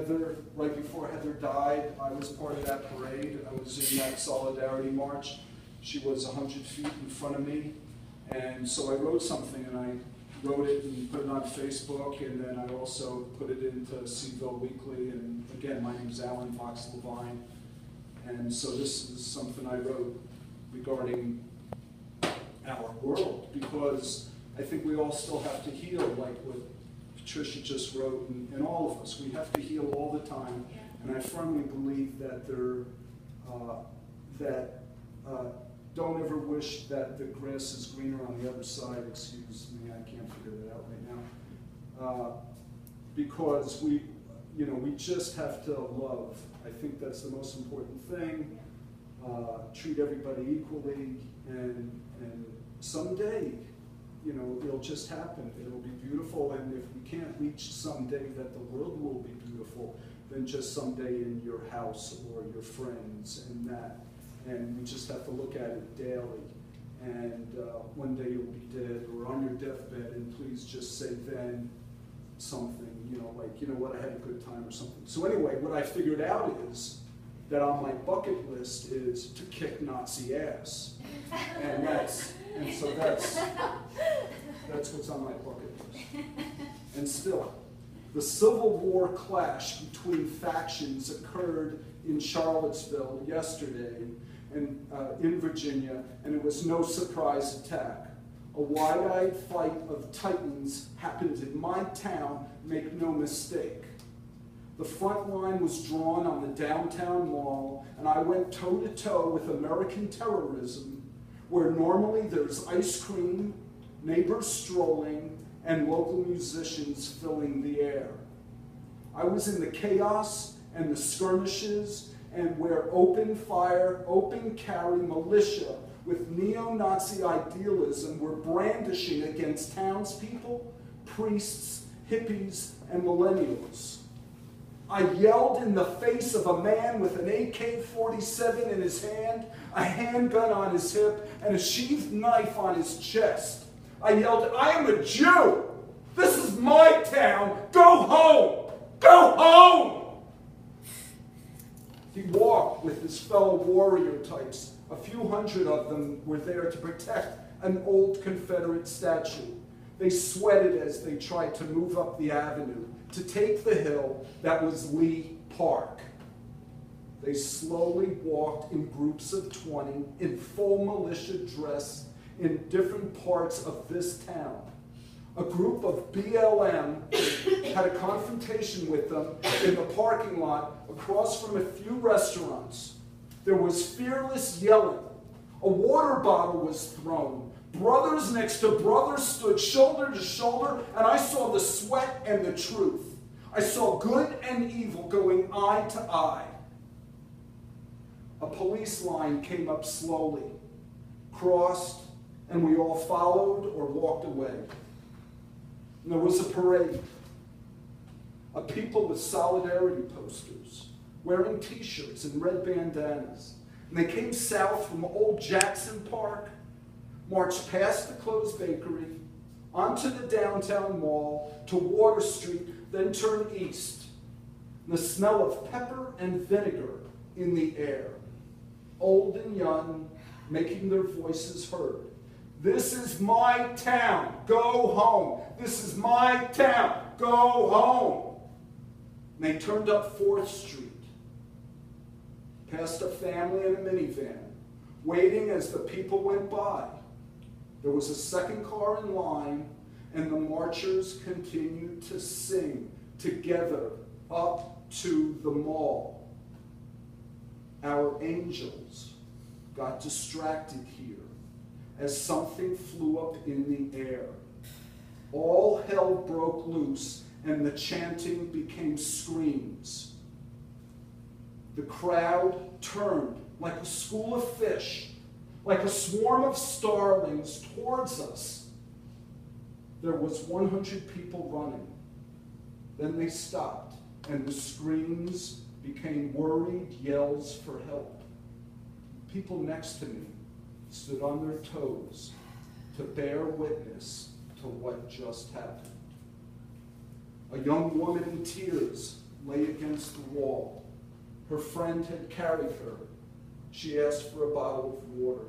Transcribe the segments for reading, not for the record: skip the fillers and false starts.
Heather, right before Heather died, I was part of that parade. I was in that Solidarity March. She was 100 feet in front of me. And so I wrote something, and I wrote it and put it on Facebook, and then I also put it into Seaville Weekly. And again, my name is Alan Fox Levine. And so this is something I wrote regarding our world, because I think we all still have to heal, like what Patricia just wrote, and all of us. We have to heal all the time. Yeah. And I firmly believe that don't ever wish that the grass is greener on the other side. Excuse me, I can't figure that out right now. Because we just have to love. I think that's the most important thing. Treat everybody equally, and someday, it'll just happen. It'll be beautiful, and if we can't reach someday that the world will be beautiful, then just someday in your house or your friends and that. And we just have to look at it daily. And one day you'll be dead or on your deathbed, and please just say then something, like, you know what, I had a good time or something. So anyway, what I figured out is that on my bucket list is to kick Nazi ass. And so that's what's on my bucket list. And still, the Civil War clash between factions occurred in Charlottesville yesterday and in Virginia, and it was no surprise attack. A wide-eyed fight of titans happened in my town, make no mistake. The front line was drawn on the downtown mall, and I went toe-to-toe with American terrorism, where normally there's ice cream, neighbors strolling, and local musicians filling the air. I was in the chaos and the skirmishes, and where open fire, open carry militia with neo-Nazi idealism were brandishing against townspeople, priests, hippies, and millennials. I yelled in the face of a man with an AK-47 in his hand, a handgun on his hip, and a sheathed knife on his chest. I yelled, I am a Jew! This is my town! Go home! Go home! He walked with his fellow warrior types. A few hundred of them were there to protect an old Confederate statue. They sweated as they tried to move up the avenue, to take the hill that was Lee Park. They slowly walked in groups of 20 in full militia dress in different parts of this town. A group of BLM had a confrontation with them in the parking lot across from a few restaurants. There was fearless yelling. A water bottle was thrown. Brothers next to brothers stood shoulder to shoulder, and I saw the sweat and the truth. I saw good and evil going eye to eye. A police line came up slowly, crossed, and we all followed or walked away. And there was a parade of people with solidarity posters, wearing t-shirts and red bandanas. And they came south from Old Jackson Park, marched past the closed bakery, onto the downtown mall, to Water Street, then turned east. And the smell of pepper and vinegar in the air. Old and young, making their voices heard. This is my town, go home. This is my town, go home. And they turned up 4th Street, past a family in a minivan, waiting as the people went by. There was a second car in line, and the marchers continued to sing together up to the mall. Our angels got distracted here as something flew up in the air. All hell broke loose, and the chanting became screams. The crowd turned like a school of fish, like a swarm of starlings towards us. There was 100 people running. Then they stopped, and the screams became worried yells for help. People next to me stood on their toes to bear witness to what just happened. A young woman in tears lay against the wall. Her friend had carried her. She asked for a bottle of water.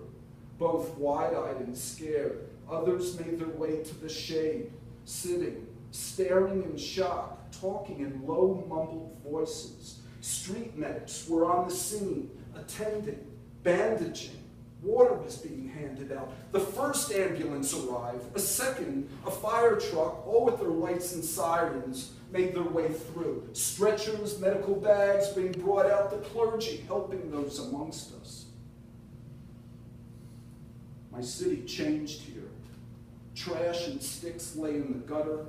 Both wide-eyed and scared, others made their way to the shade, sitting, staring in shock, talking in low, mumbled voices. Street medics were on the scene, attending, bandaging. Water was being handed out. The first ambulance arrived, a second, a fire truck, all with their lights and sirens, made their way through. Stretchers, medical bags being brought out, the clergy helping those amongst us. My city changed here. Trash and sticks lay in the gutter.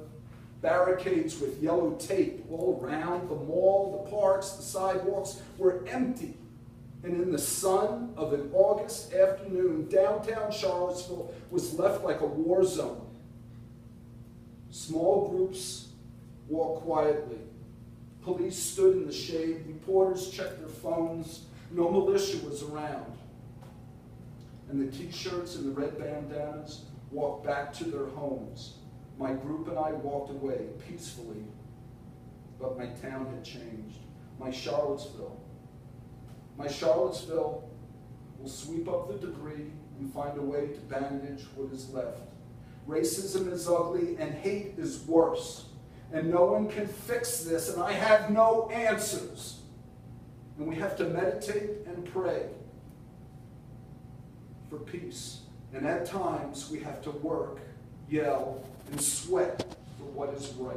Barricades with yellow tape all around. The mall, the parks, the sidewalks were empty. And in the sun of an August afternoon, downtown Charlottesville was left like a war zone. Small groups walked quietly. Police stood in the shade. Reporters checked their phones. No militia was around. And the t-shirts and the red bandanas walked back to their homes. My group and I walked away peacefully, but my town had changed. My Charlottesville will sweep up the debris and find a way to bandage what is left. Racism is ugly and hate is worse. And no one can fix this, and I have no answers. And we have to meditate and pray for peace. And at times we have to work, yell, and sweat for what is right.